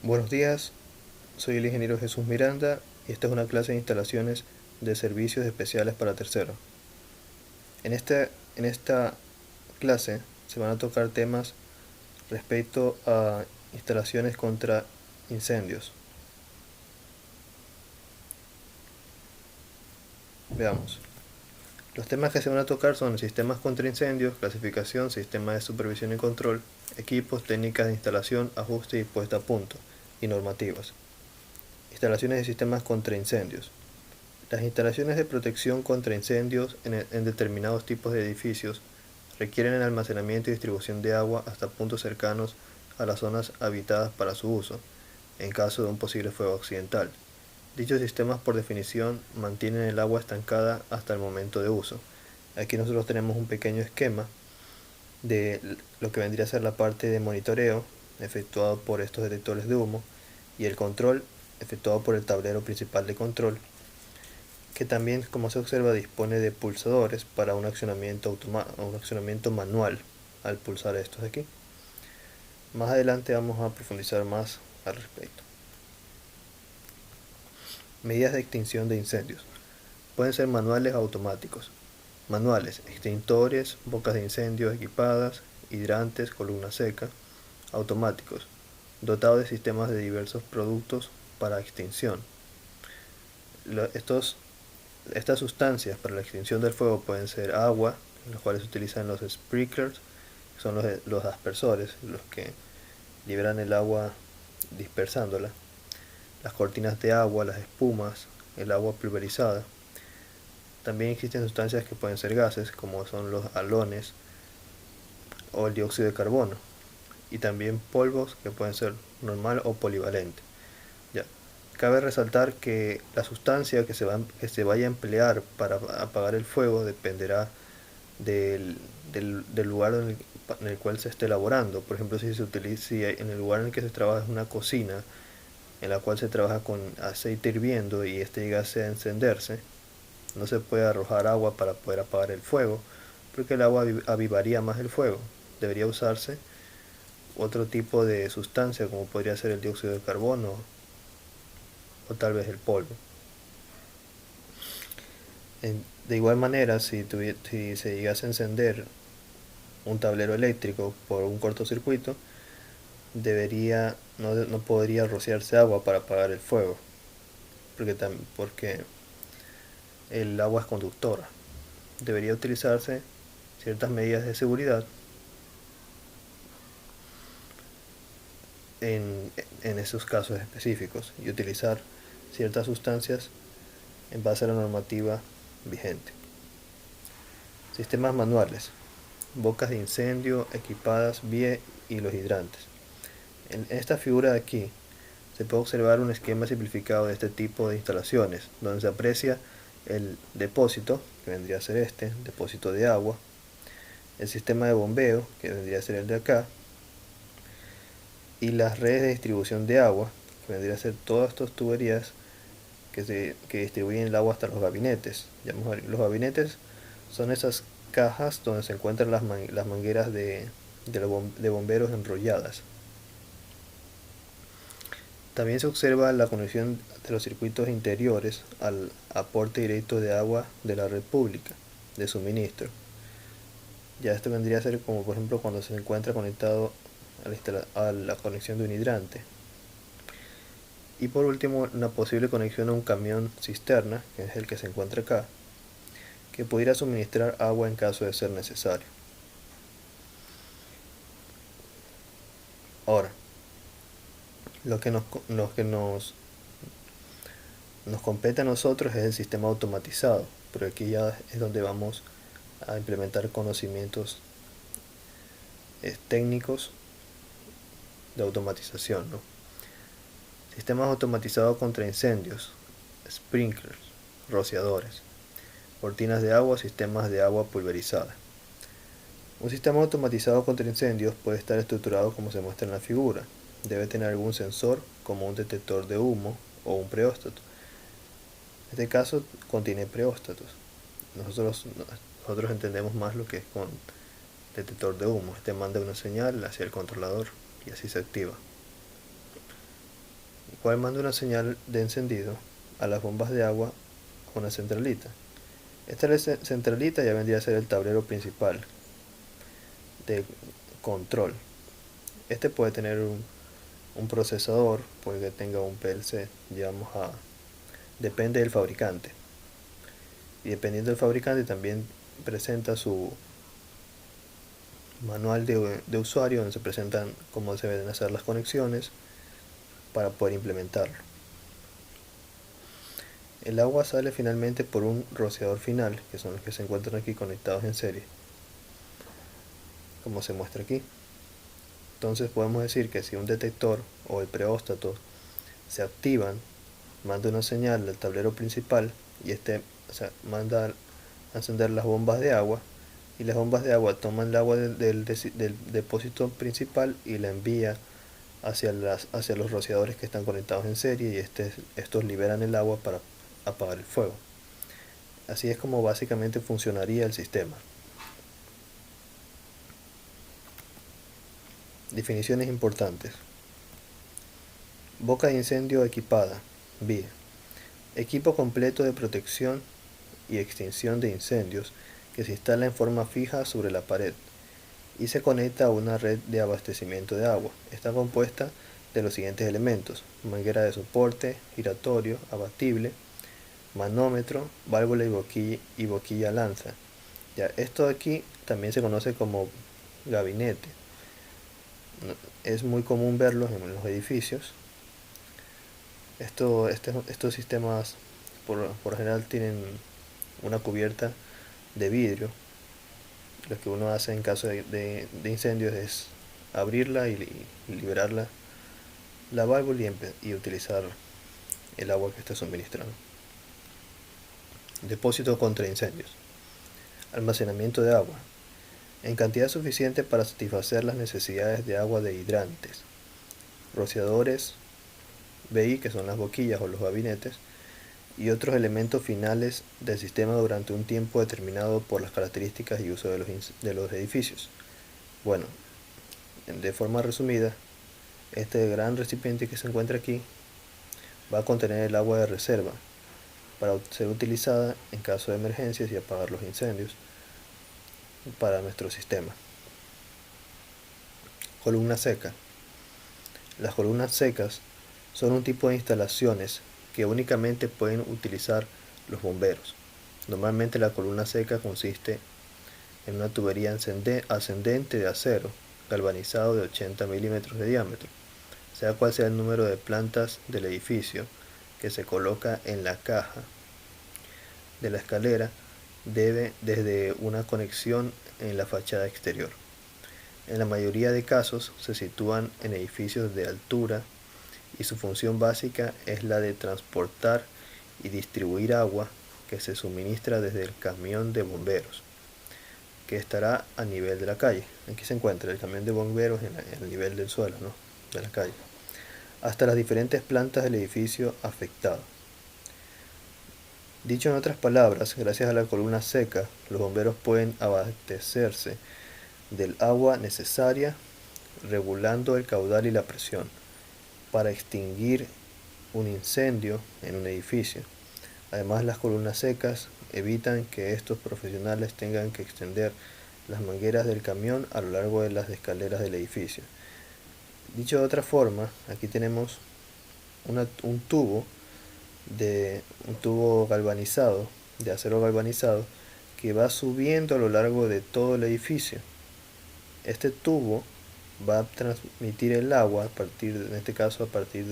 Buenos días, soy el ingeniero Jesús Miranda y esta es una clase de instalaciones de servicios especiales para terceros. En esta clase se van a tocar temas respecto a instalaciones contra incendios. Veamos. Los temas que se van a tocar son sistemas contra incendios, clasificación, sistema de supervisión y control, equipos, técnicas de instalación, ajuste y puesta a punto, y normativas. Instalaciones de sistemas contra incendios. Las instalaciones de protección contra incendios en determinados tipos de edificios requieren el almacenamiento y distribución de agua hasta puntos cercanos a las zonas habitadas para su uso, en caso de un posible fuego accidental. Dichos sistemas por definición mantienen el agua estancada hasta el momento de uso. Aquí nosotros tenemos un pequeño esquema de lo que vendría a ser la parte de monitoreo efectuado por estos detectores de humo y el control efectuado por el tablero principal de control, que también, como se observa, dispone de pulsadores para un accionamiento manual al pulsar estos de aquí. Más adelante vamos a profundizar más al respecto. Medidas de extinción de incendios. Pueden ser manuales o automáticos. Manuales: extintores, bocas de incendio equipadas, hidrantes, columna seca. Automáticos: dotados de sistemas de diversos productos para extinción. Estas sustancias para la extinción del fuego pueden ser agua, en los cuales se utilizan los sprinklers, que son los aspersores, los que liberan el agua dispersándola, las cortinas de agua, las espumas, el agua pulverizada. También existen sustancias que pueden ser gases, como son los halones o el dióxido de carbono, y también polvos que pueden ser normal o polivalente. Ya. Cabe resaltar que la sustancia que se vaya a emplear para apagar el fuego dependerá del lugar en el cual se esté elaborando. Por ejemplo, si en el lugar en el que se trabaja es una cocina, en la cual se trabaja con aceite hirviendo y este llegase a encenderse, no se puede arrojar agua para poder apagar el fuego, porque el agua avivaría más el fuego. Debería usarse otro tipo de sustancia, como podría ser el dióxido de carbono o tal vez el polvo. De igual manera, si se llegase a encender un tablero eléctrico por un cortocircuito, no podría rociarse agua para apagar el fuego, porque el agua es conductora. Debería utilizarse ciertas medidas de seguridad en, en esos casos específicos y utilizar ciertas sustancias en base a la normativa vigente. Sistemas manuales: bocas de incendio equipadas, vía y los hidrantes. En esta figura de aquí se puede observar un esquema simplificado de este tipo de instalaciones, donde se aprecia el depósito, que vendría a ser depósito de agua, el sistema de bombeo, que vendría a ser el de acá, y las redes de distribución de agua, que vendría a ser todas estas tuberías que distribuyen el agua hasta los gabinetes. Los gabinetes son esas cajas donde se encuentran las mangueras de bomberos enrolladas. También se observa la conexión de los circuitos interiores al aporte directo de agua de la red pública de suministro. Ya esto vendría a ser como por ejemplo cuando se encuentra conectado a la conexión de un hidrante. Y por último, una posible conexión a un camión cisterna, que es el que se encuentra acá, que pudiera suministrar agua en caso de ser necesario. Ahora, lo que nos compete a nosotros es el sistema automatizado, pero aquí ya es donde vamos a implementar conocimientos técnicos de automatización, ¿no? Sistemas automatizados contra incendios, sprinklers, rociadores, cortinas de agua, sistemas de agua pulverizada. Un sistema automatizado contra incendios puede estar estructurado como se muestra en la figura. Debe tener algún sensor, como un detector de humo o un preóstato. En este caso contiene preóstatos. Nosotros entendemos más lo que es con detector de humo. Este manda una señal hacia el controlador y así se activa. el cual manda una señal de encendido a las bombas de agua a una centralita. Esta centralita ya vendría a ser el tablero principal de control. Este puede tener un procesador, puede que tenga un PLC, depende del fabricante. Y dependiendo del fabricante también presenta su manual de usuario, donde se presentan cómo se deben hacer las conexiones para poder implementarlo. El agua sale finalmente por un rociador final, que son los que se encuentran aquí conectados en serie, como se muestra aquí. Entonces podemos decir que si un detector o el preóstato se activan, manda una señal al tablero principal y manda a encender las bombas de agua, y las bombas de agua toman el agua del depósito principal y la envía hacia los rociadores que están conectados en serie, y estos liberan el agua para apagar el fuego. Así es como básicamente funcionaría el sistema. Definiciones importantes. Boca de incendio equipada. BIE. Equipo completo de protección y extinción de incendios que se instala en forma fija sobre la pared y se conecta a una red de abastecimiento de agua. Está compuesta de los siguientes elementos: manguera de soporte, giratorio, abatible, manómetro, válvula y boquilla lanza. Ya, esto de aquí también se conoce como gabinete. Es muy común verlos en los edificios. Estos sistemas por general tienen una cubierta de vidrio. Lo que uno hace en caso de incendios es abrirla y liberar la válvula y utilizar el agua que está suministrando. Depósito contra incendios. Almacenamiento de agua en cantidad suficiente para satisfacer las necesidades de agua de hidrantes. Rociadores BI, que son las boquillas o los gabinetes, y otros elementos finales del sistema durante un tiempo determinado por las características y uso de los edificios. Bueno, de forma resumida, este gran recipiente que se encuentra aquí va a contener el agua de reserva para ser utilizada en caso de emergencias y apagar los incendios para nuestro sistema. Columna seca. Las columnas secas son un tipo de instalaciones que únicamente pueden utilizar los bomberos. Normalmente la columna seca consiste en una tubería ascendente de acero galvanizado de 80 milímetros de diámetro, sea cual sea el número de plantas del edificio, que se coloca en la caja de la escalera desde una conexión en la fachada exterior. En la mayoría de casos se sitúan en edificios de altura y su función básica es la de transportar y distribuir agua que se suministra desde el camión de bomberos, que estará a nivel de la calle. Aquí se encuentra el camión de bomberos en el nivel del suelo, ¿no?, de la calle, hasta las diferentes plantas del edificio afectado. Dicho en otras palabras, gracias a la columna seca, los bomberos pueden abastecerse del agua necesaria, regulando el caudal y la presión para extinguir un incendio en un edificio. Además, las columnas secas evitan que estos profesionales tengan que extender las mangueras del camión a lo largo de las escaleras del edificio. Dicho de otra forma, aquí tenemos un tubo galvanizado, de acero galvanizado, que va subiendo a lo largo de todo el edificio. Este tubo va a transmitir el agua en este caso a partir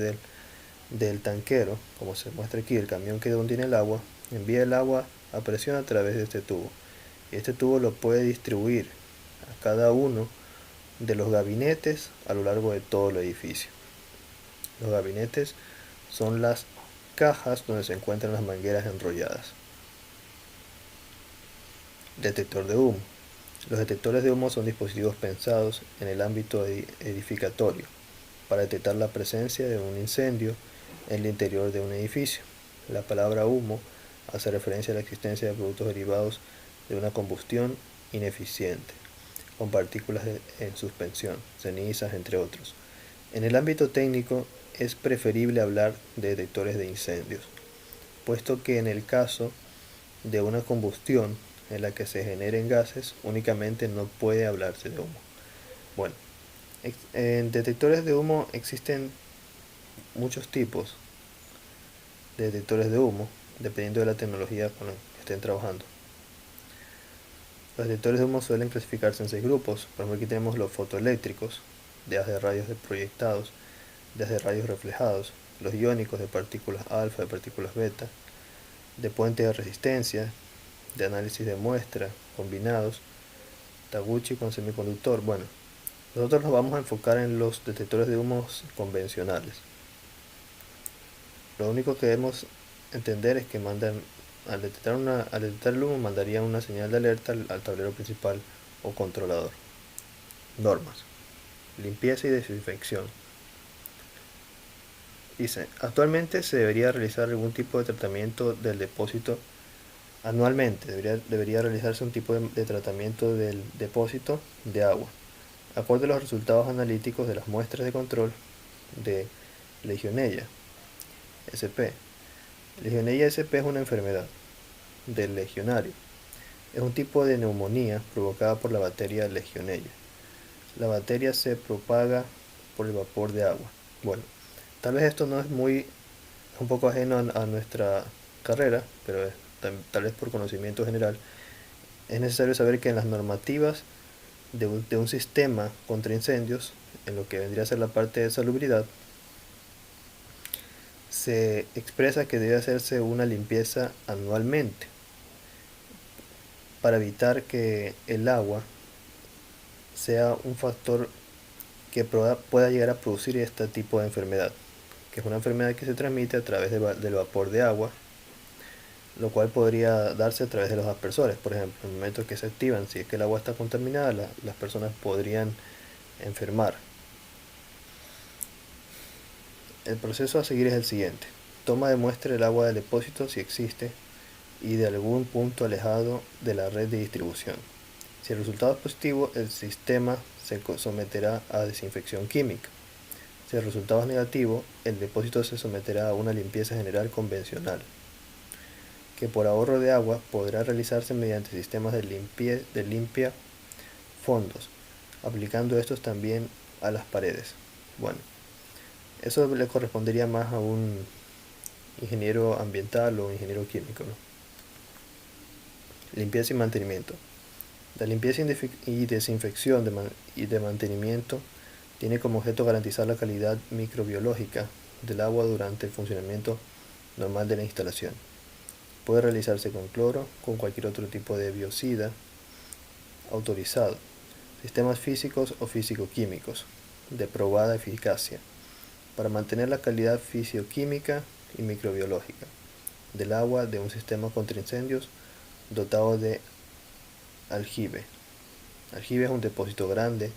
del tanquero, como se muestra aquí, el camión que tiene el agua, envía el agua a presión a través de este tubo. Y este tubo lo puede distribuir a cada uno de los gabinetes a lo largo de todo el edificio. Los gabinetes son las cajas donde se encuentran las mangueras enrolladas. Detector de humo. Los detectores de humo son dispositivos pensados en el ámbito edificatorio para detectar la presencia de un incendio en el interior de un edificio. La palabra humo hace referencia a la existencia de productos derivados de una combustión ineficiente, con partículas en suspensión, cenizas, entre otros. En el ámbito técnico, es preferible hablar de detectores de incendios, puesto que en el caso de una combustión en la que se generen gases, únicamente no puede hablarse de humo. Bueno, en detectores de humo existen muchos tipos de detectores de humo, dependiendo de la tecnología con la que estén trabajando. Los detectores de humo suelen clasificarse en 6 grupos. Por ejemplo, aquí tenemos los fotoeléctricos, de haz de rayos proyectados, de haz de rayos reflejados, los iónicos de partículas alfa, de partículas beta, de puente de resistencia, de análisis de muestra, combinados, Taguchi con semiconductor. Bueno, nosotros nos vamos a enfocar en los detectores de humos convencionales. Lo único que debemos entender es que al detectar el humo mandarían una señal de alerta al tablero principal o controlador. Normas. Limpieza y desinfección. Dice, actualmente se debería realizar algún tipo de tratamiento del depósito anualmente. Debería realizarse un tipo de tratamiento del depósito de agua, acorde a los resultados analíticos de las muestras de control de Legionella SP. Legionella SP es una enfermedad del legionario. Es un tipo de neumonía provocada por la bacteria Legionella. La bacteria se propaga por el vapor de agua. Bueno, tal vez esto no es un poco ajeno a nuestra carrera, pero tal vez por conocimiento general, es necesario saber que en las normativas de un sistema contra incendios, en lo que vendría a ser la parte de salubridad, se expresa que debe hacerse una limpieza anualmente para evitar que el agua sea un factor que pueda llegar a producir este tipo de enfermedad, que es una enfermedad que se transmite a través del vapor de agua, lo cual podría darse a través de los aspersores. Por ejemplo, en el momento que se activan, si es que el agua está contaminada, las personas podrían enfermar. El proceso a seguir es el siguiente: toma de muestra el agua del depósito si existe y de algún punto alejado de la red de distribución. Si el resultado es positivo, el sistema se someterá a desinfección química. Si el resultado es negativo, el depósito se someterá a una limpieza general convencional, que por ahorro de agua podrá realizarse mediante sistemas de limpia fondos, aplicando estos también a las paredes. Bueno, eso le correspondería más a un ingeniero ambiental o ingeniero químico, ¿no? Limpieza y mantenimiento. La limpieza y desinfección y de mantenimiento tiene como objeto garantizar la calidad microbiológica del agua durante el funcionamiento normal de la instalación. Puede realizarse con cloro, con cualquier otro tipo de biocida autorizado, sistemas físicos o físico-químicos de probada eficacia, para mantener la calidad fisioquímica y microbiológica del agua de un sistema contra incendios dotado de aljibe. Aljibe es un depósito grande,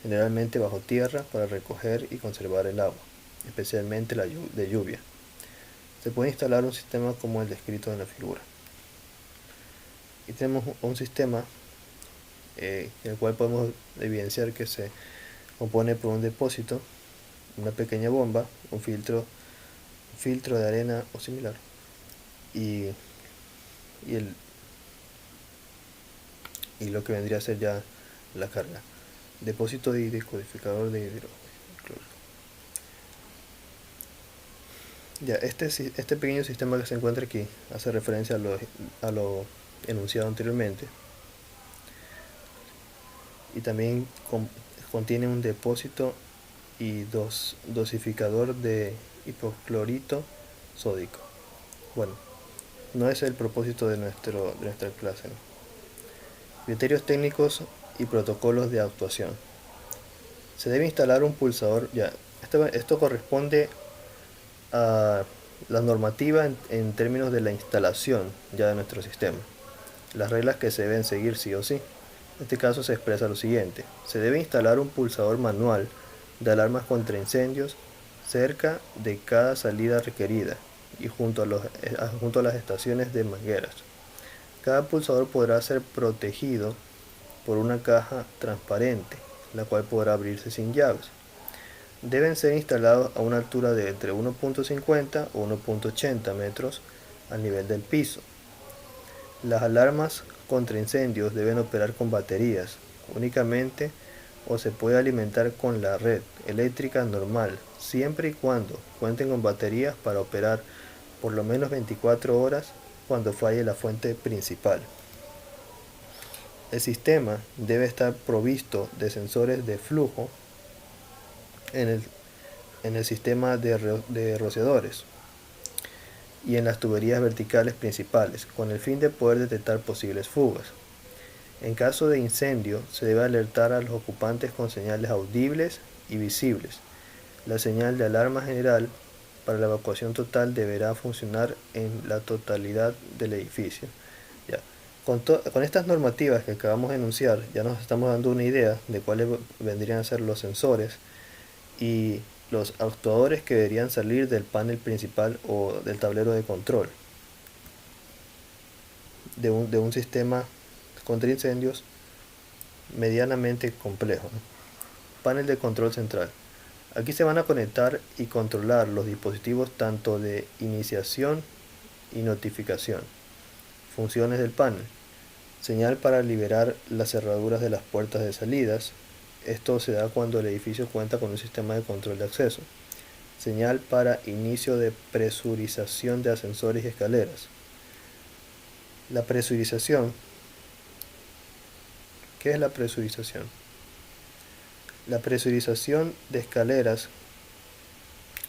generalmente bajo tierra, para recoger y conservar el agua, especialmente la de lluvia. Se puede instalar un sistema como el descrito en la figura. Y tenemos un sistema en el cual podemos evidenciar que se compone por un depósito, una pequeña bomba, un filtro de arena o similar, y, y, el, y lo que vendría a ser ya la carga. Depósito de decodificador de hidrocloro. Ya, este pequeño sistema que se encuentra aquí hace referencia a lo enunciado anteriormente, y también contiene un depósito y dosificador de hipoclorito sódico. Bueno, no es el propósito de nuestra clase, ¿no? Criterios técnicos y protocolos de actuación. Se debe instalar un pulsador. Ya, esto corresponde a la normativa en términos de la instalación ya de nuestro sistema. Las reglas que se deben seguir sí o sí. En este caso se expresa lo siguiente: se debe instalar un pulsador manual de alarmas contra incendios cerca de cada salida requerida y junto a las estaciones de mangueras. Cada pulsador podrá ser protegido por una caja transparente, la cual podrá abrirse sin llaves. Deben ser instalados a una altura de entre 1.50 o 1.80 metros al nivel del piso. Las alarmas contra incendios deben operar con baterías únicamente o se puede alimentar con la red eléctrica normal, siempre y cuando cuenten con baterías para operar por lo menos 24 horas cuando falle la fuente principal. El sistema debe estar provisto de sensores de flujo en el sistema de rociadores y en las tuberías verticales principales, con el fin de poder detectar posibles fugas. En caso de incendio, se debe alertar a los ocupantes con señales audibles y visibles. La señal de alarma general para la evacuación total deberá funcionar en la totalidad del edificio. Ya. Con estas normativas que acabamos de enunciar, ya nos estamos dando una idea de cuáles vendrían a ser los sensores y los actuadores que deberían salir del panel principal o del tablero de control de un sistema contra incendios medianamente complejo, ¿no? Panel de control central. Aquí se van a conectar y controlar los dispositivos tanto de iniciación y notificación. Funciones del panel. Señal para liberar las cerraduras de las puertas de salidas. Esto se da cuando el edificio cuenta con un sistema de control de acceso. Señal para inicio de presurización de ascensores y escaleras. La presurización. ¿Qué es la presurización? La presurización de escaleras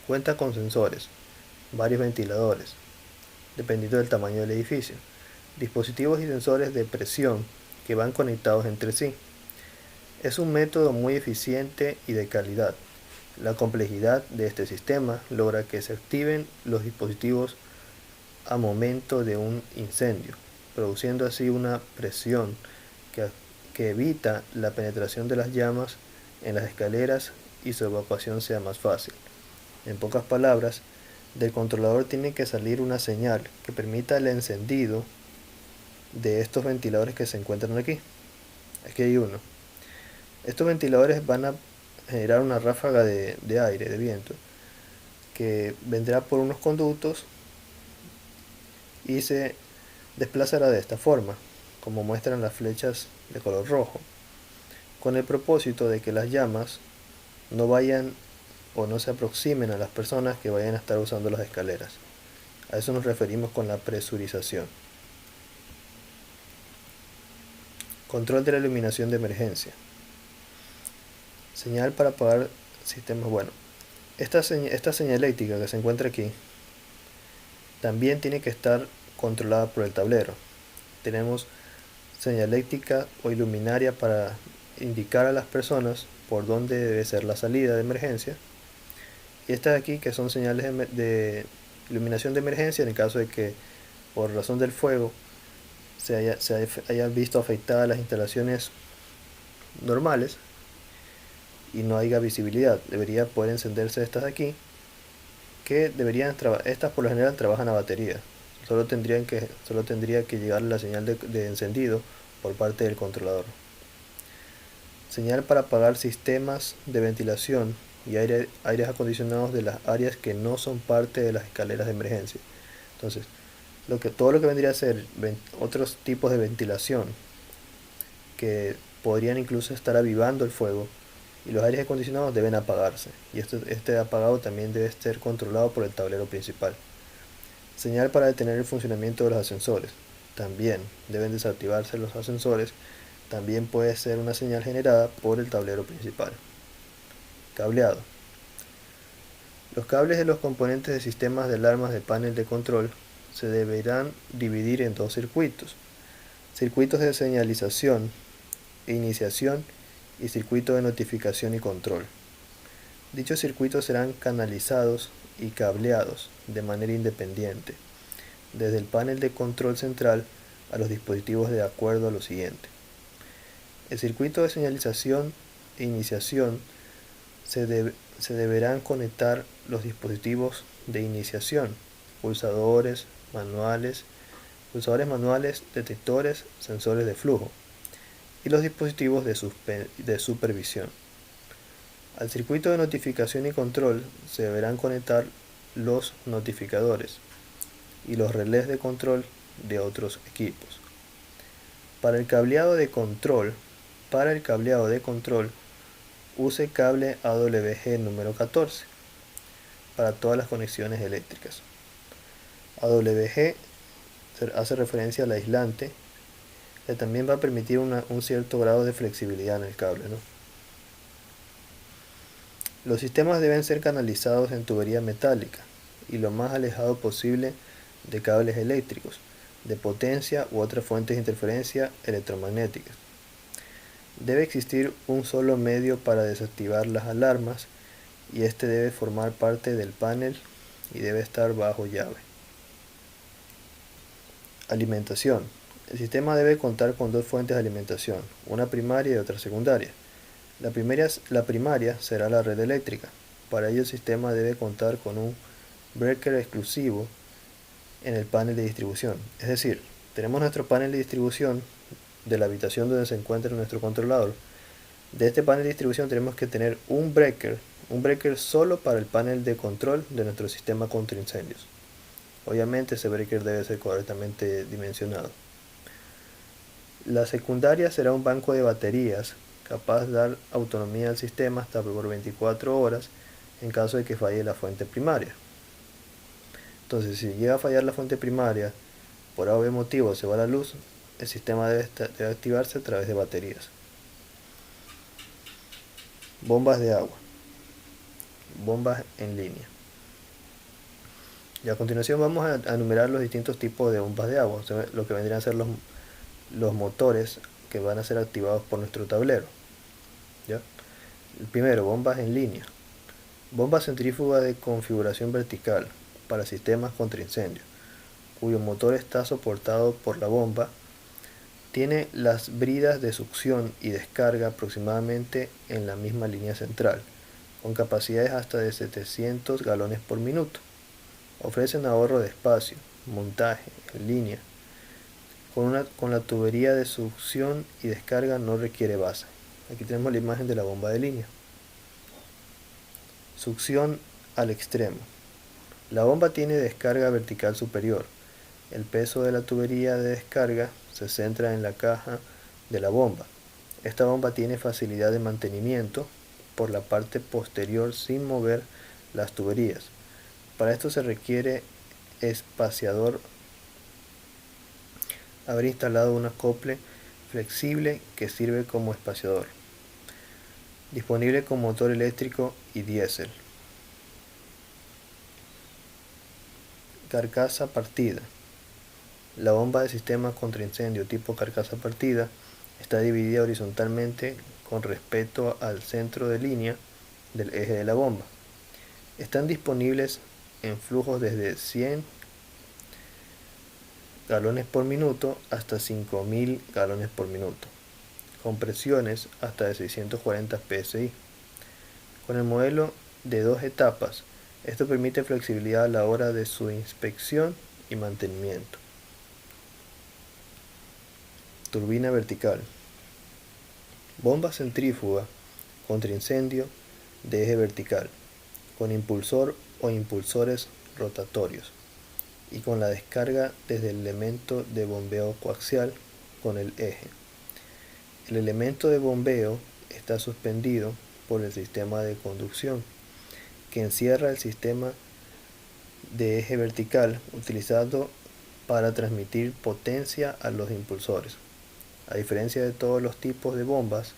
cuenta con sensores, varios ventiladores, dependiendo del tamaño del edificio, dispositivos y sensores de presión que van conectados entre sí. Es un método muy eficiente y de calidad. La complejidad de este sistema logra que se activen los dispositivos a momento de un incendio, produciendo así una presión que evita la penetración de las llamas en las escaleras y su evacuación sea más fácil. En pocas palabras, del controlador tiene que salir una señal que permita el encendido de estos ventiladores que se encuentran aquí. Aquí hay uno. Estos ventiladores van a generar una ráfaga de aire, de viento, que vendrá por unos conductos y se desplazará de esta forma, como muestran las flechas de color rojo, con el propósito de que las llamas no vayan o no se aproximen a las personas que vayan a estar usando las escaleras. A eso nos referimos con la presurización. Control de la iluminación de emergencia. Señal para apagar sistemas. Bueno, esta señalética que se encuentra aquí también tiene que estar controlada por el tablero. Tenemos señalética o iluminaria para indicar a las personas por dónde debe ser la salida de emergencia. Y estas de aquí que son señales de iluminación de emergencia en el caso de que por razón del fuego se haya visto afectadas las instalaciones normales y no haya visibilidad. Debería poder encenderse estas de aquí, que estas por lo general trabajan a batería. Solo tendría que llegar la señal de encendido por parte del controlador. Señal para apagar sistemas de ventilación y aires acondicionados de las áreas que no son parte de las escaleras de emergencia. Entonces, todo lo que vendría a ser otros tipos de ventilación que podrían incluso estar avivando el fuego, y los aires acondicionados deben apagarse, y este apagado también debe ser controlado por el tablero principal. Señal para detener el funcionamiento de los ascensores. También deben desactivarse los ascensores. También puede ser una señal generada por el tablero principal. Cableado. Los cables de los componentes de sistemas de alarmas de panel de control se deberán dividir en dos circuitos. Circuitos de señalización e iniciación y circuito de notificación y control. Dichos circuitos serán canalizados y cableados de manera independiente desde el panel de control central a los dispositivos de acuerdo a lo siguiente. El circuito de señalización e iniciación se deberán conectar los dispositivos de iniciación, pulsadores manuales, detectores, sensores de flujo, y los dispositivos de supervisión. Al circuito de notificación y control se deberán conectar los notificadores y los relés de control de otros equipos. Para el cableado de control, use cable AWG número 14 para todas las conexiones eléctricas. AWG hace referencia al aislante, que también va a permitir un cierto grado de flexibilidad en el cable, ¿no? Los sistemas deben ser canalizados en tubería metálica y lo más alejado posible de cables eléctricos, de potencia u otras fuentes de interferencia electromagnéticas. Debe existir un solo medio para desactivar las alarmas y este debe formar parte del panel y debe estar bajo llave. Alimentación. El sistema debe contar con dos fuentes de alimentación, una primaria y otra secundaria. La primaria será la red eléctrica. Para ello el sistema debe contar con un breaker exclusivo en el panel de distribución. Es decir, tenemos nuestro panel de distribución de la habitación donde se encuentra nuestro controlador. De este panel de distribución tenemos que tener un breaker solo para el panel de control de nuestro sistema contra incendios. Obviamente ese breaker debe ser correctamente dimensionado. La secundaria será un banco de baterías capaz de dar autonomía al sistema hasta por 24 horas en caso de que falle la fuente primaria. Entonces, si llega a fallar la fuente primaria, por algún motivo se va la luz, el sistema debe activarse a través de baterías. Bombas de agua. Bombas en línea. Y a continuación vamos a enumerar los distintos tipos de bombas de agua, o sea, lo que vendrían a ser los motores que van a ser activados por nuestro tablero. ¿Ya? El primero, bombas en línea. Bomba centrífuga de configuración vertical para sistemas contra incendio, cuyo motor está soportado por la bomba. Tiene las bridas de succión y descarga aproximadamente en la misma línea central, con capacidades hasta de 700 galones por minuto. Ofrecen ahorro de espacio, montaje en línea. Con la tubería de succión y descarga no requiere base. Aquí tenemos la imagen de la bomba de línea. Succión al extremo. La bomba tiene descarga vertical superior. El peso de la tubería de descarga se centra en la caja de la bomba. Esta bomba tiene facilidad de mantenimiento por la parte posterior sin mover las tuberías. Para esto se requiere espaciador, haber instalado un acople flexible que sirve como espaciador. Disponible con motor eléctrico y diésel. Carcasa partida. La bomba de sistema contra incendio tipo carcasa partida está dividida horizontalmente con respecto al centro de línea del eje de la bomba. Están disponibles en flujos desde 100 galones por minuto hasta 5000 galones por minuto, con presiones hasta de 640 psi. Con el modelo de 2 etapas, esto permite flexibilidad a la hora de su inspección y mantenimiento. Turbina vertical. Bomba centrífuga contra incendio de eje vertical, con impulsor o impulsores rotatorios y con la descarga desde el elemento de bombeo coaxial con el eje. El elemento de bombeo está suspendido por el sistema de conducción que encierra el sistema de eje vertical utilizado para transmitir potencia a los impulsores. A diferencia de todos los tipos de bombas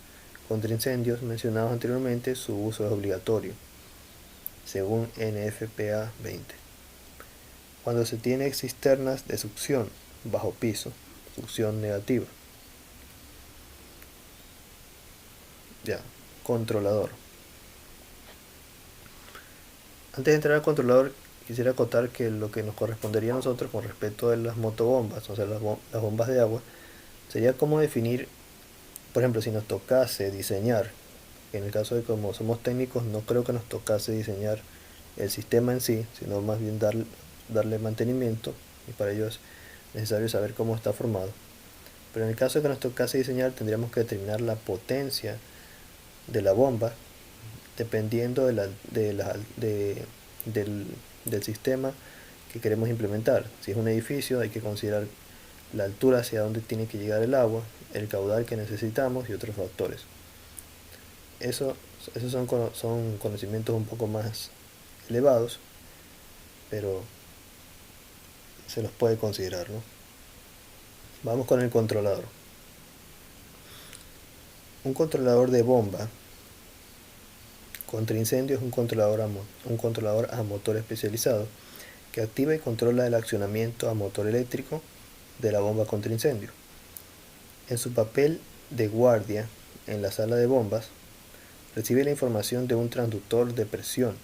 contra incendios mencionados anteriormente, su uso es obligatorio, según NFPA 20. Cuando se tiene cisternas de succión bajo piso, succión negativa. Ya, controlador. Antes de entrar al controlador, quisiera acotar que lo que nos correspondería a nosotros con respecto a las motobombas, o sea, las bombas de agua, sería cómo definir, por ejemplo, si nos tocase diseñar, en el caso de como somos técnicos, no creo que nos tocase diseñar el sistema en sí, sino más bien darle mantenimiento, y para ello es necesario saber cómo está formado. Pero en el caso de que nos tocase diseñar, tendríamos que determinar la potencia de la bomba dependiendo del sistema que queremos implementar. Si es un edificio, hay que considerar la altura hacia donde tiene que llegar el agua, el caudal que necesitamos y otros factores. Esos son conocimientos un poco más elevados, pero se los puede considerar, ¿no? Vamos con el controlador. Un controlador de bomba contra incendio es un controlador a motor especializado que activa y controla el accionamiento a motor eléctrico de la bomba contra incendio. En su papel de guardia en la sala de bombas, recibe la información de un transductor de presión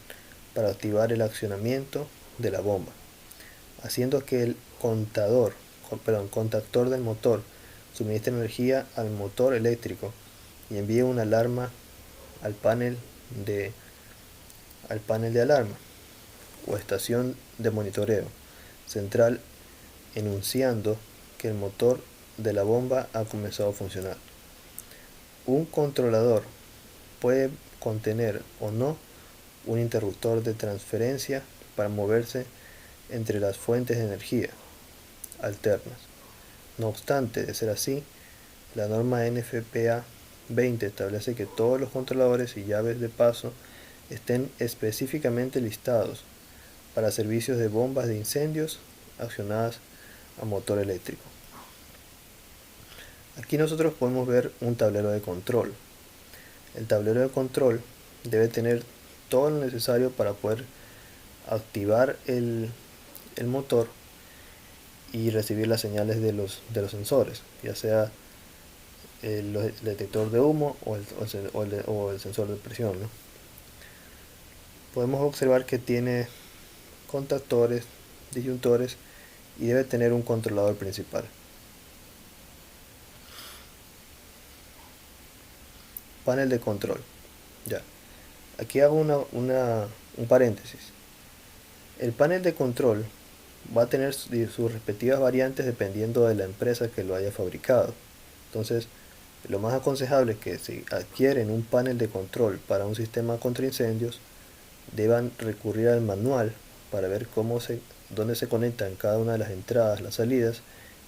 para activar el accionamiento de la bomba, haciendo que el contactor del motor suministre energía al motor eléctrico y envíe una alarma al panel de alarma o estación de monitoreo central, enunciando que el motor de la bomba ha comenzado a funcionar. Un controlador puede contener o no un interruptor de transferencia para moverse entre las fuentes de energía alternas. No obstante, de ser así, la norma NFPA 20 establece que todos los controladores y llaves de paso estén específicamente listados para servicios de bombas de incendios accionadas a motor eléctrico. Aquí nosotros podemos ver un tablero de control. El tablero de control debe tener todo lo necesario para poder activar el motor y recibir las señales de los sensores, ya sea el detector de humo o el sensor de presión, ¿no? Podemos observar que tiene contactores, disyuntores y debe tener un controlador principal. Panel de control. Ya. Aquí hago un paréntesis. El panel de control va a tener sus respectivas variantes dependiendo de la empresa que lo haya fabricado. Entonces, lo más aconsejable es que si adquieren un panel de control para un sistema contra incendios, deban recurrir al manual para ver dónde se conectan cada una de las entradas, las salidas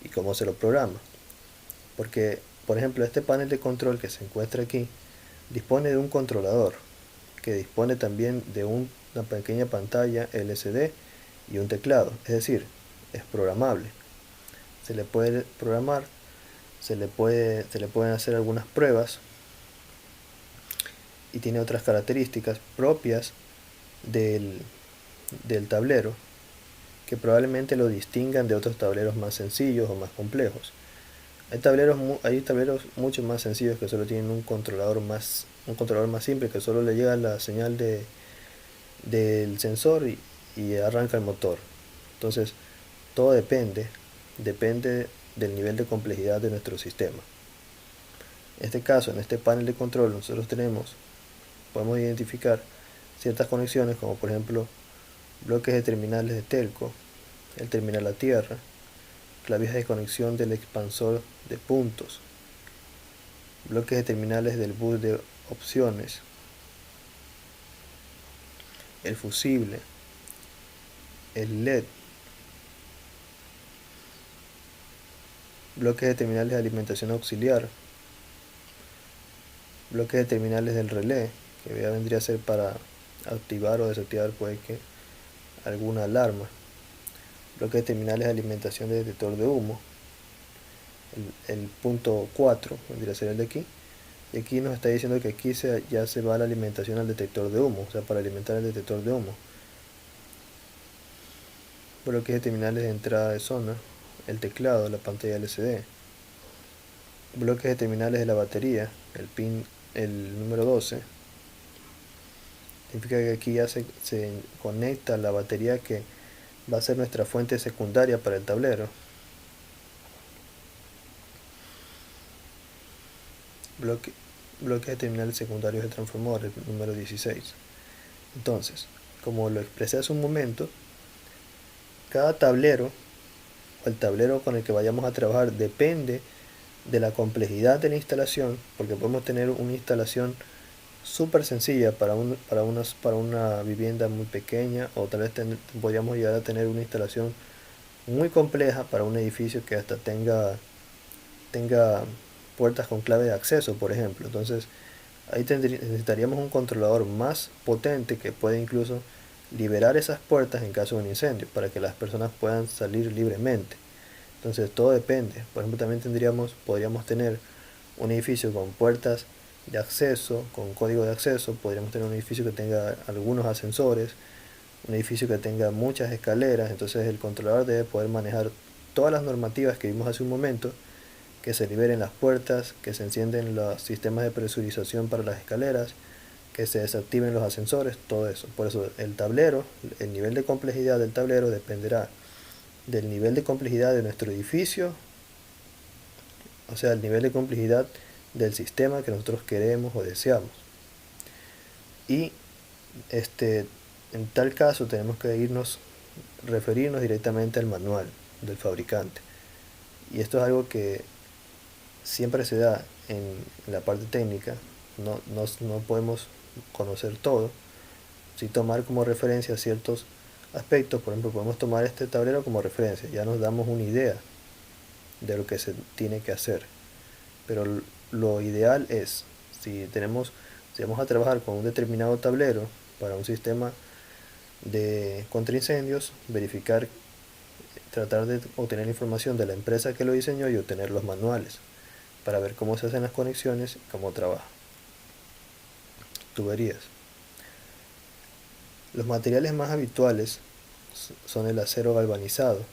y cómo se lo programa. Porque, por ejemplo, este panel de control que se encuentra aquí dispone de un controlador que dispone también de una pequeña pantalla LCD y un teclado, es decir, es programable. Se le puede programar, se le pueden hacer algunas pruebas y tiene otras características propias del tablero que probablemente lo distingan de otros tableros más sencillos o más complejos. Hay tableros mucho más sencillos que solo tienen un controlador más simple que solo le llega la señal del sensor y arranca el motor. Entonces, todo depende del nivel de complejidad de nuestro sistema. En este caso, en este panel de control, nosotros podemos identificar ciertas conexiones, como por ejemplo bloques de terminales de telco, el terminal a tierra, clavijas de conexión del expansor de puntos, bloques de terminales del bus de opciones, el fusible, el LED, bloques de terminales de alimentación auxiliar, bloques de terminales del relé, que ya vendría a ser para activar o desactivar puede que alguna alarma, bloques de terminales de alimentación de detector de humo, el punto 4 vendría a ser el de aquí, y aquí nos está diciendo que aquí ya se va la alimentación al detector de humo, o sea, para alimentar el detector de humo. Bloques de terminales de entrada de zona, el teclado, la pantalla LCD, bloques de terminales de la batería, el número 12, significa que aquí ya se conecta la batería que va a ser nuestra fuente secundaria para el tablero. Bloques de terminales secundarios de transformadores, número 16. Entonces, como lo expresé hace un momento, cada tablero o el tablero con el que vayamos a trabajar depende de la complejidad de la instalación, porque podemos tener una instalación súper sencilla para una vivienda muy pequeña, o tal vez podríamos llegar a tener una instalación muy compleja para un edificio que hasta tenga puertas con clave de acceso, por ejemplo. Entonces, ahí necesitaríamos un controlador más potente que pueda incluso liberar esas puertas en caso de un incendio, para que las personas puedan salir libremente. Entonces, todo depende. Por ejemplo, también podríamos tener un edificio con puertas de acceso, con código de acceso. Podríamos tener un edificio que tenga algunos ascensores, un edificio que tenga muchas escaleras. Entonces el controlador debe poder manejar todas las normativas que vimos hace un momento: que se liberen las puertas, que se encienden los sistemas de presurización para las escaleras, que se desactiven los ascensores, todo eso. Por eso el nivel de complejidad del tablero dependerá del nivel de complejidad de nuestro edificio, o sea, el nivel de complejidad del sistema que nosotros queremos o deseamos. Y en tal caso tenemos que referirnos directamente al manual del fabricante. Y esto es algo que siempre se da en la parte técnica. No podemos conocer todo. Si tomar como referencia ciertos aspectos, por ejemplo, podemos tomar este tablero como referencia, ya nos damos una idea de lo que se tiene que hacer. Pero lo ideal es, si vamos a trabajar con un determinado tablero para un sistema de contraincendios, tratar de obtener información de la empresa que lo diseñó y obtener los manuales para ver cómo se hacen las conexiones y cómo trabaja. Tuberías. Los materiales más habituales son el acero galvanizado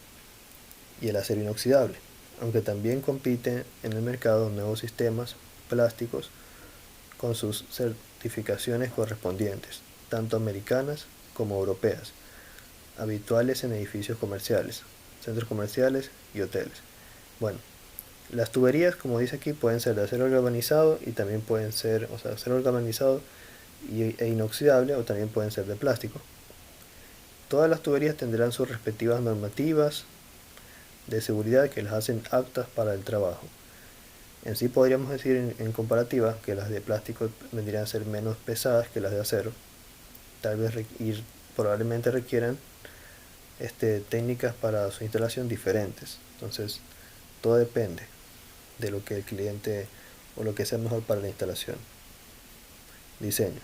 y el acero inoxidable, aunque también compiten en el mercado nuevos sistemas plásticos con sus certificaciones correspondientes, tanto americanas como europeas, habituales en edificios comerciales, centros comerciales y hoteles. Bueno, las tuberías, como dice aquí, pueden ser de acero galvanizado y también pueden ser, o sea, acero galvanizado e inoxidable, o también pueden ser de plástico. Todas las tuberías tendrán sus respectivas normativas de seguridad que las hacen aptas para el trabajo. En sí podríamos decir en comparativa que las de plástico vendrían a ser menos pesadas que las de acero. Tal vez probablemente requieran técnicas para su instalación diferentes. Entonces, todo depende de lo que el cliente o lo que sea mejor para la instalación. Diseño.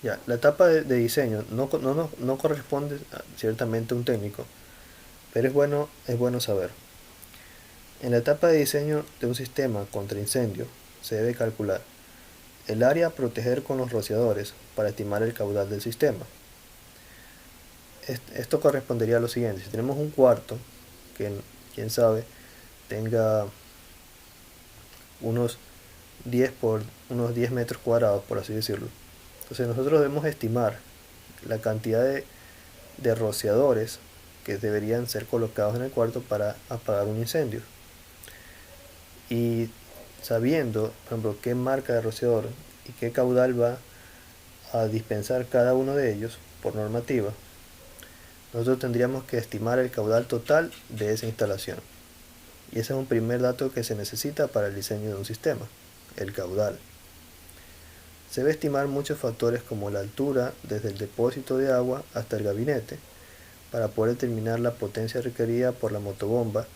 Ya, la etapa de diseño no corresponde ciertamente a un técnico, pero es bueno saber. En la etapa de diseño de un sistema contra incendio se debe calcular el área a proteger con los rociadores para estimar el caudal del sistema. Esto correspondería a lo siguiente: si tenemos un cuarto que, quién sabe, tenga unos 10 metros cuadrados, por así decirlo, entonces nosotros debemos estimar la cantidad de rociadores que deberían ser colocados en el cuarto para apagar un incendio. Y sabiendo, por ejemplo, qué marca de rociador y qué caudal va a dispensar cada uno de ellos por normativa, nosotros tendríamos que estimar el caudal total de esa instalación. Y ese es un primer dato que se necesita para el diseño de un sistema: el caudal. Se debe estimar muchos factores, como la altura desde el depósito de agua hasta el gabinete, para poder determinar la potencia requerida por la motobomba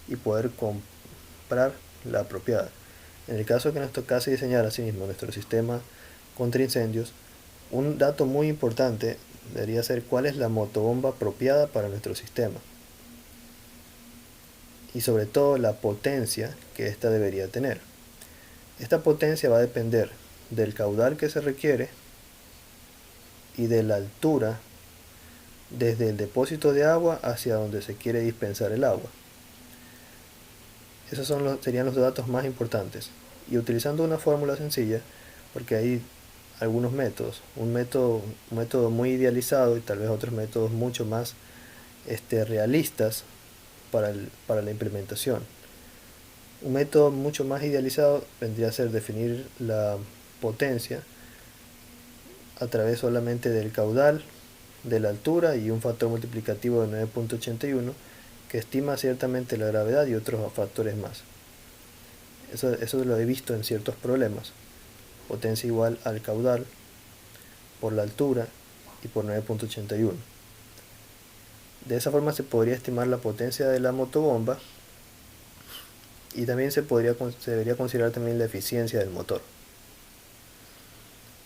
y poder comprar la apropiada. En el caso que nos tocase diseñar asimismo nuestro sistema contra incendios, un dato muy importante debería ser cuál es la motobomba apropiada para nuestro sistema, y sobre todo la potencia que ésta debería tener. Esta potencia va a depender del caudal que se requiere y de la altura desde el depósito de agua hacia donde se quiere dispensar el agua. Esos serían los datos más importantes. Y utilizando una fórmula sencilla, porque hay algunos métodos, un método muy idealizado y tal vez otros métodos mucho más realistas para la implementación. Un método mucho más idealizado vendría a ser definir la potencia a través solamente del caudal, de la altura y un factor multiplicativo de 9.81 que estima ciertamente la gravedad y otros factores más. Eso lo he visto en ciertos problemas, potencia igual al caudal por la altura y por 9.81. De esa forma se podría estimar la potencia de la motobomba y también se debería considerar también la eficiencia del motor.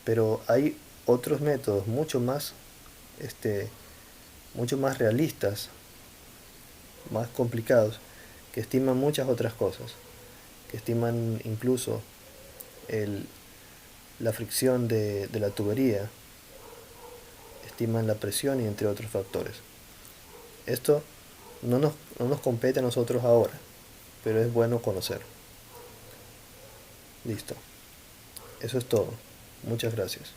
Pero hay otros métodos mucho más realistas, más complicados, que estiman muchas otras cosas, que estiman incluso la fricción de la tubería, estiman la presión y entre otros factores. Esto no nos compete a nosotros ahora, pero es bueno conocer. Listo. Eso es todo. Muchas gracias.